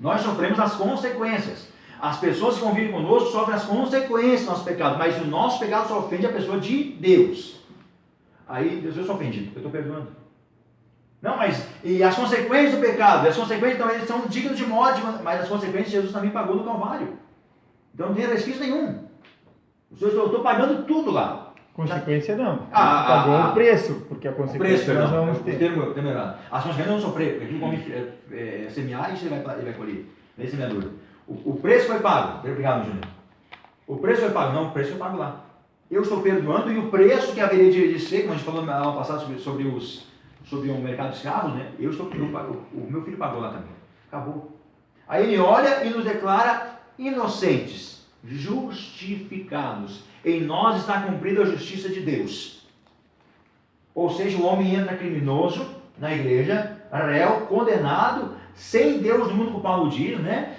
Nós sofremos as consequências. As pessoas que convivem conosco sofrem as consequências do nosso pecado, mas o nosso pecado só ofende a pessoa de Deus. Aí Deus, eu sou ofendido, eu estou perdoando. Não, mas e as consequências do pecado? As consequências, então, eles são dignos de morte, mas as consequências Jesus também pagou no Calvário. Então não tem resquício nenhum. Eu estou pagando tudo lá. Consequência não. Pagou o preço, porque a consequência nós vamos ter. Termo errado. As consequências não sofrer, porque aqui come semear e ele vai colher. Nem semeador. O preço foi pago. Obrigado, Júnior. O preço foi pago. Não, o preço foi pago lá. Eu estou perdoando e o preço que haveria de ser, como a gente falou na aula passada sobre o mercado de escravos, né? O meu filho pagou lá também. Acabou. Aí ele olha e nos declara inocentes, justificados. Em nós está cumprida a justiça de Deus. Ou seja, o homem entra criminoso na igreja, réu, condenado, sem Deus no mundo, como Paulo diz, né?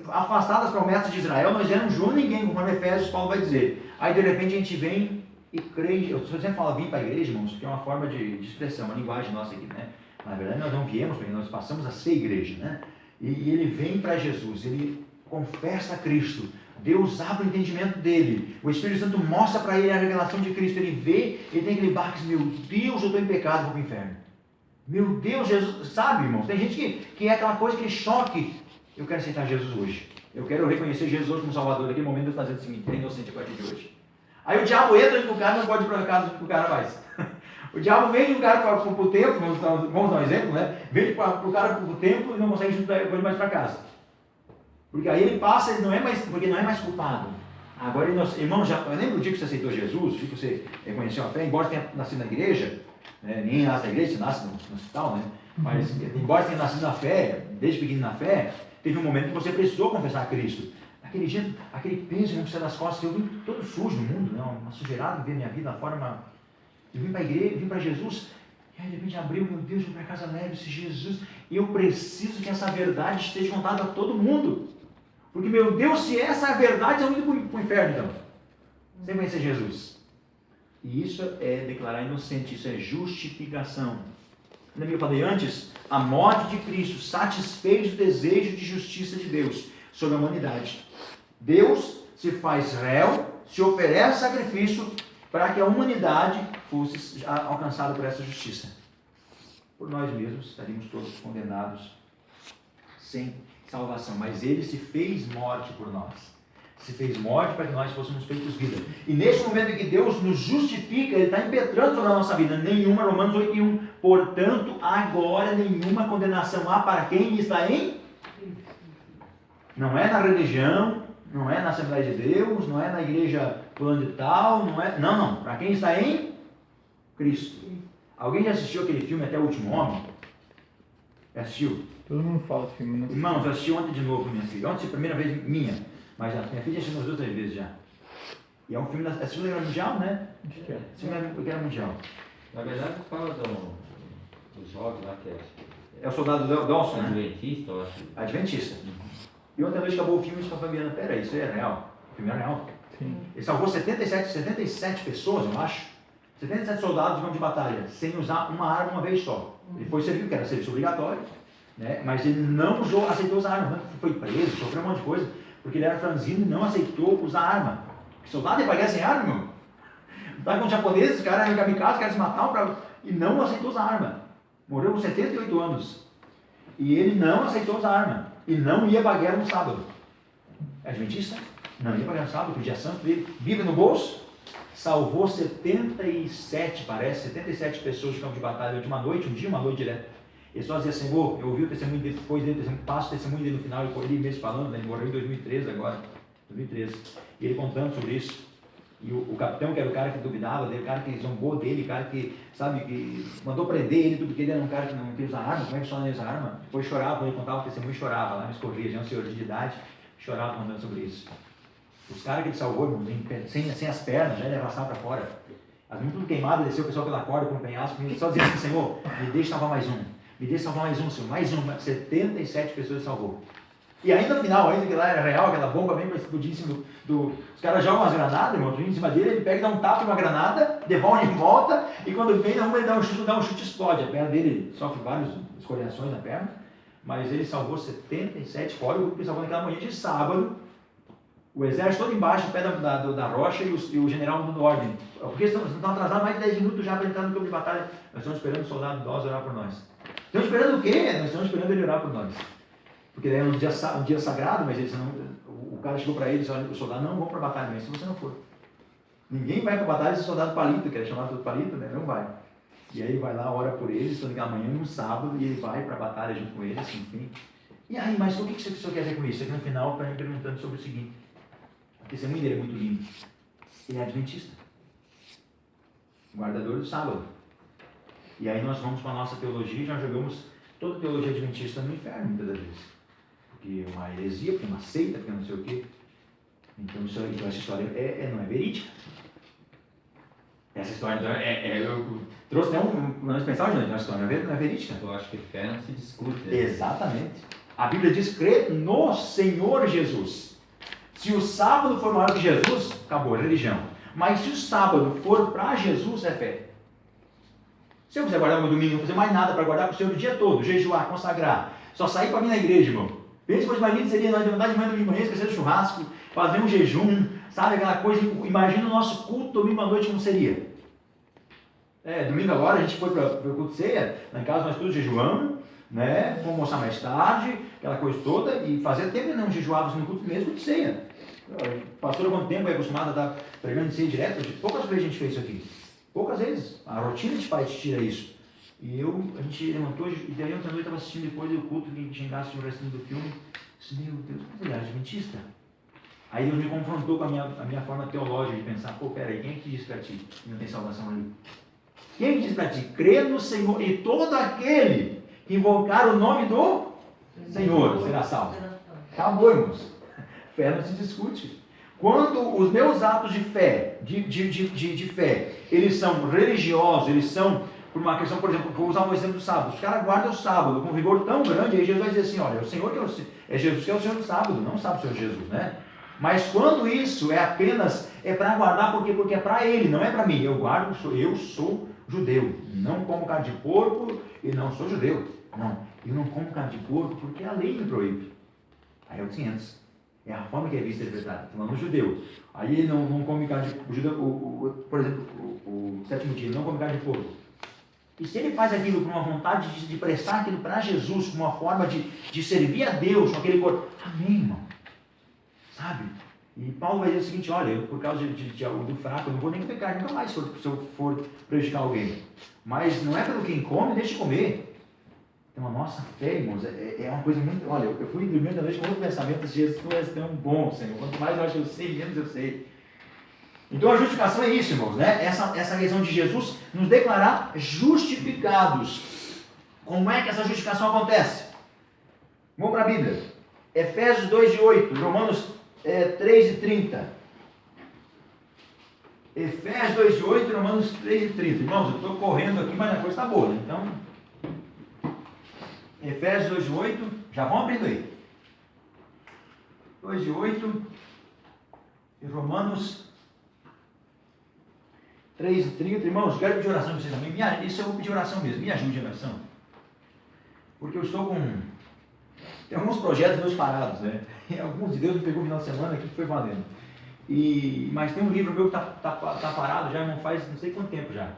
Afastado das promessas de Israel, nós já não julgamos ninguém, como Efésios Paulo vai dizer. Aí de repente a gente vem e crê. Eu sempre falo vir para a igreja, irmãos, que é uma forma de expressão, uma linguagem nossa aqui, né? Na verdade nós não viemos, porque nós passamos a ser igreja, né? E ele vem para Jesus, ele confessa a Cristo. Deus abre o entendimento dele. O Espírito Santo mostra para ele a revelação de Cristo. Ele vê, ele tem aquele barco e diz, meu Deus, eu estou em pecado, vou para o inferno. Meu Deus, Jesus, sabe, irmãos? Tem gente que é aquela coisa, aquele choque. Eu quero aceitar Jesus hoje. Eu quero reconhecer Jesus hoje como Salvador. Naquele momento eu estou fazendo o seguinte, é inocente a partir de hoje. Aí o diabo entra no cara, não pode ir para casa do que o cara faz. O diabo vem de um cara para o templo, vamos dar um exemplo, né? Vem para o cara para o templo e não consegue juntar ele mais para casa. Porque aí ele passa, ele não é mais, porque não é mais culpado. Agora, irmão, eu lembro do dia que você aceitou Jesus, o dia que você reconheceu a fé, embora você tenha nascido na igreja, né? Ninguém nasce na igreja, você nasce no hospital, né? Mas, embora você tenha nascido na fé, desde pequeno na fé, teve um momento que você precisou confessar a Cristo. Aquele dia, aquele peso que você das costas, eu vim todo sujo no mundo, né? Uma sujeirada de ver minha vida, a forma. Eu vim para a igreja, vim para Jesus, e aí de repente abriu, meu Deus, eu vim para casa leve, esse Jesus, e eu preciso que essa verdade esteja contada a todo mundo. Porque, meu Deus, se essa é a verdade, eu vou ir para o inferno, então. Sem conhecer Jesus. E isso é declarar inocente, isso é justificação. Lembra que eu falei antes? A morte de Cristo satisfez o desejo de justiça de Deus sobre a humanidade. Deus se faz réu, se oferece sacrifício para que a humanidade fosse alcançada por essa justiça. Por nós mesmos estaríamos todos condenados sem salvação, mas ele se fez morte por nós. Se fez morte para que nós fôssemos feitos vida. E nesse momento em que Deus nos justifica, ele está impetrando sobre a nossa vida. Nenhuma, Romanos 8:1. Portanto, agora nenhuma condenação há para quem está em... Não é na religião, não é na Assembleia de Deus, não é na igreja fulano de tal, não é... Não. Para quem está em Cristo. Alguém já assistiu aquele filme Até o Último Homem? Assistiu? Todo mundo fala do filme, não sei. Irmãos, eu assisti ontem de novo, minha filha. Ontem, primeira vez minha. Mas a minha filha assistiu umas 2 ou 3 vezes já. E é um filme da Segunda Guerra Mundial, né? Acho que é. Segunda Guerra Mundial. Na verdade, fala dos jogos lá que É o soldado Dawson, né? Adventista, eu acho. Adventista. E ontem à noite acabou o filme e disse para a Fabiana, peraí, isso aí é real. O filme é real. Sim. Ele salvou 77 pessoas, eu acho. 77 soldados de campo de batalha, sem usar uma arma uma vez só. Ele foi servir, que era serviço obrigatório, né? Mas ele não aceitou usar arma. Foi preso, sofreu um monte de coisa, porque ele era franzino e não aceitou usar arma. Que soldado ia pagar sem arma, meu? Estava com os japoneses, os caras eram kamikaze, os caras se matavam e não aceitou usar arma. Morreu com 78 anos. E ele não aceitou usar arma. E não ia para a guerra no sábado. É adventista? Não ia para a guerra no sábado, porque o dia santo dele, Bíblia no bolso, salvou 77 pessoas de campo de batalha de uma noite, um dia, uma noite direta. Ele só dizia, Senhor, eu ouvi o testemunho dele, depois dele, passo o testemunho dele no final, ele mesmo falando, né? Ele morreu em 2013 agora, 2013. E ele contando sobre isso. E o capitão, que era o cara que duvidava dele, o cara que zombou dele, o cara que, sabe, que mandou prender ele, porque ele era um cara que não queria usar arma, como é que só não ia usar arma? Depois chorava, quando ele contava o testemunho, chorava lá, me escorria, já é um senhor de idade, chorava contando sobre isso. Os caras que ele salvou, irmão, sem as pernas, já ele arrastava para fora. As mãos tudo queimadas, desceu o pessoal pela corda com um penhasco, ele só dizia assim, Senhor, me deixa salvar mais um. Me deixa salvar mais um, Senhor, mais um. 77 pessoas ele salvou. E ainda no final, ainda que lá era real, aquela bomba mesmo para explodir em cima Os caras jogam umas granadas, irmão, em cima dele, ele pega e dá um tapa em uma granada, devolve em volta, e quando vem na uma, ele dá um chute e explode. A perna dele sofre várias escoriações na perna, mas ele salvou 77, fora o grupo que salvou naquela manhã de sábado. O exército todo embaixo, no pé da rocha, e o general dando ordem. Porque estão atrasados mais de 10 minutos já para entrar no campo de batalha. Nós estamos esperando o soldado nós orar por nós. Estamos esperando o quê? Nós estamos esperando ele orar por nós. Porque é um dia sagrado, mas eles não, o cara chegou para eles e disse: o soldado não vão para a batalha mesmo se você não for. Ninguém vai para a batalha se o soldado palito, que é chamado de palito, né? Não vai. E aí vai lá, ora por eles, estão naquela manhã, num sábado, e ele vai para a batalha junto com eles, enfim. E aí, mas o que o senhor quer dizer com isso? Aqui no final está me perguntando sobre o seguinte. O testemunho dele é muito lindo. Ele é adventista. Guardador do sábado. E aí nós vamos para a nossa teologia e já jogamos toda a teologia adventista no inferno, muitas das vezes. Porque é uma heresia, porque é uma seita, porque não sei o quê. Então essa história não é verídica. Essa história eu trouxe até nós pensávamos na história, não é verídica. Eu acho que fé não se discute. Né? Exatamente. A Bíblia diz: crê no Senhor Jesus. Se o sábado for maior que Jesus, acabou a religião. Mas se o sábado for para Jesus, é fé. Se eu quiser guardar o meu domingo, não fazer mais nada para guardar para o Senhor o dia todo, jejuar, consagrar, só sair para mim na igreja, irmão. Pensa que mais lindo seria nós levantar de manhã, domingo de manhã, esquecer do churrasco, fazer um jejum, sabe, aquela coisa. Imagina o nosso culto domingo à noite como seria. Domingo agora a gente foi para o culto de ceia, lá em casa nós todos jejuamos, né? Vamos almoçar mais tarde, aquela coisa toda, e fazia tempo que não jejuávamos no culto mesmo de ceia. Pastor, há quanto tempo é acostumado a estar pregando de ceia direto? Poucas vezes a gente fez isso aqui. Poucas vezes. A rotina de pai te tira isso. E a gente levantou, e daí ontem à noite estava assistindo depois do culto, que xingasse o restinho do filme. Disse: meu Deus, mas ele é adventista? Aí Deus me confrontou com a minha forma teológica de pensar: pô, peraí, quem é que diz para ti que não tem salvação ali? Quem é que diz para ti? Crê no Senhor, e todo aquele que invocar o nome do Senhor será salvo. Acabou, irmãos. Fé não se discute. Quando os meus atos de fé, de fé, eles são religiosos, eles são por uma questão, por exemplo, vou usar um exemplo do sábado. Os caras guardam o sábado com vigor tão grande, aí Jesus vai dizer assim: olha, o Senhor é Jesus que é o Senhor do sábado, não sabe o Senhor Jesus, né? Mas quando isso é apenas, para guardar, porque é para Ele, não é para mim. Eu guardo, eu sou judeu, não como carne de porco e não sou judeu. Não, eu não como carne de porco porque a lei me proíbe. Aí é o 500. É a forma que é vista e interpretada. Falando no judeu. Aí ele não come carne de porco. Por exemplo, o sétimo dia, ele não come carne de porco. E se ele faz aquilo com uma vontade de prestar aquilo para Jesus, com uma forma de servir a Deus, com aquele corpo, amém, irmão. Sabe? E Paulo vai dizer o seguinte: olha, por causa do fraco, eu não vou nem comer carne nunca mais se eu for prejudicar alguém. Mas não é pelo quem come, deixa de comer. Então a nossa fé, irmãos, é uma coisa muito... Olha, eu fui dormir da noite com outro pensamento: Jesus, tu és tão bom, Senhor. Quanto mais eu acho que eu sei, menos eu sei. Então a justificação é isso, irmãos, né? Essa questão de Jesus nos declarar justificados. Como é que essa justificação acontece? Vamos para a Bíblia. Efésios 2:8, Romanos 3:30. Efésios 2:8, Romanos 3:30. Irmãos, eu estou correndo aqui, mas a coisa está boa, né? Então, Efésios 2:8, já vão abrindo aí. 2:8 e Romanos 3:30. Irmãos, quero pedir oração para vocês também. Isso eu vou pedir oração mesmo, me ajude em oração. Porque eu estou com... Tem alguns projetos meus parados, né? E alguns de Deus me pegou no final de semana aqui que foi valendo. Mas tem um livro meu que está parado já, não faz não sei quanto tempo já.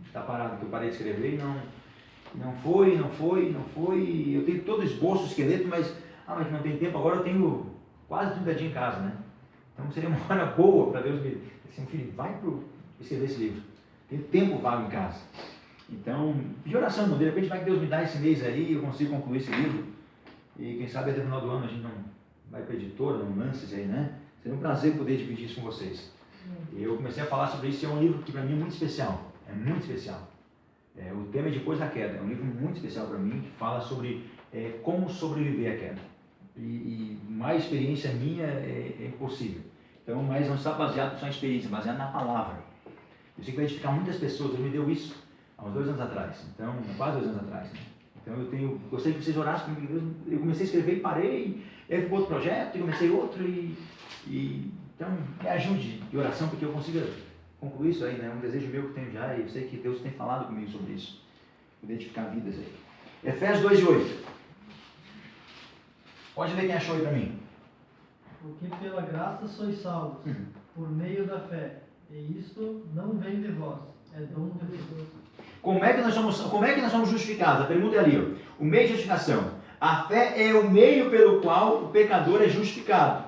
Está parado, que eu parei de escrever e não foi. Eu tenho todo o esboço, o esqueleto, mas não tem tempo. Agora eu tenho quase 30 dias em casa, né? Então seria uma hora boa para Deus me dizer assim: filho, vai escrever esse livro. Tem tempo vago em casa. Então, de oração, irmão, de repente vai que Deus me dá esse mês aí e eu consigo concluir esse livro. E quem sabe até o final do ano a gente não vai para a editora, não lança isso aí, né? Seria um prazer poder dividir isso com vocês. E eu comecei a falar sobre isso, é um livro que para mim é muito especial. É muito especial. O tema é Depois da Queda. É um livro muito especial para mim, que fala sobre como sobreviver à queda. E mais experiência minha é impossível. Então, mas não está baseado só em experiência, baseado na palavra. Eu sei que vai edificar muitas pessoas. Ele me deu isso há uns 2 anos atrás. Então, quase 2 anos atrás, né? Então eu gostaria que vocês orassem comigo. Eu comecei a escrever e parei, aí ficou outro projeto, e comecei outro, então me ajude de oração, porque eu consiga concluir isso aí, né? Um desejo meu que tenho já, e eu sei que Deus tem falado comigo sobre isso. Poder edificar vidas aí. Efésios 2:8. Pode ler quem achou aí para mim. Porque pela graça sois salvos, por meio da fé. E isto não vem de vós, é dom de Deus. Como é que nós somos justificados? A pergunta é ali, ó. O meio de justificação. A fé é o meio pelo qual o pecador é justificado.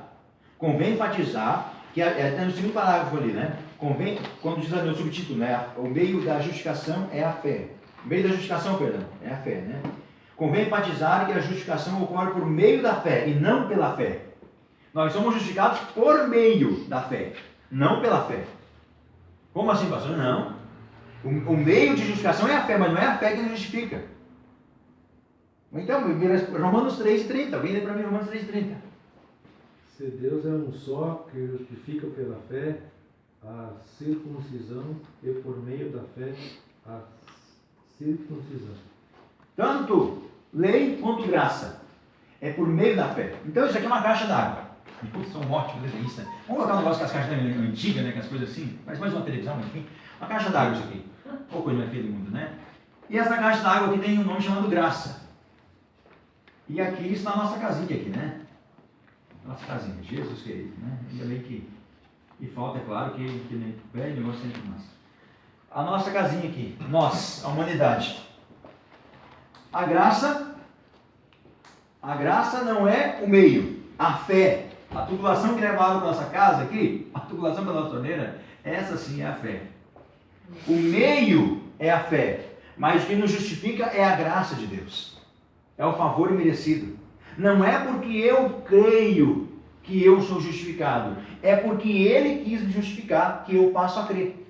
Convém enfatizar que é no segundo parágrafo ali, né? Convém, quando diz ali no subtítulo, né? O meio da justificação é a fé. O meio da justificação, perdão, é a fé, né? Convém enfatizar que a justificação ocorre por meio da fé e não pela fé. Nós somos justificados por meio da fé, não pela fé. Como assim, pastor? Não. O meio de justificação é a fé, mas não é a fé que nos justifica. Então, Romanos 3:30. Alguém lê para mim Romanos 3:30. Se Deus é um só, que justifica pela fé a circuncisão e por meio da fé a circuncisão. Tanto lei quanto graça. É por meio da fé. Então isso aqui é uma caixa d'água. São ótimos desenhistas. Vamos colocar um negócio com as caixas antigas, né? Com as coisas assim. Parece mais uma televisão, enfim. Uma caixa d'água isso aqui. Ou coisa mais feia do mundo, né? E essa caixa d'água aqui tem um nome chamado graça. E aqui está a nossa casinha aqui, né? Nossa casinha. Jesus querido, né? Ainda bem que... E falta, é claro, que nem velho negócio sempre massa. A nossa casinha aqui. Nós, a humanidade. A graça não é o meio. A fé, a tubulação que leva água para nossa casa aqui, a tubulação para nossa torneira, essa sim é a fé. O meio é a fé, mas o que nos justifica é a graça de Deus. É o favor merecido. Não é porque eu creio que eu sou justificado, é porque Ele quis me justificar que eu passo a crer.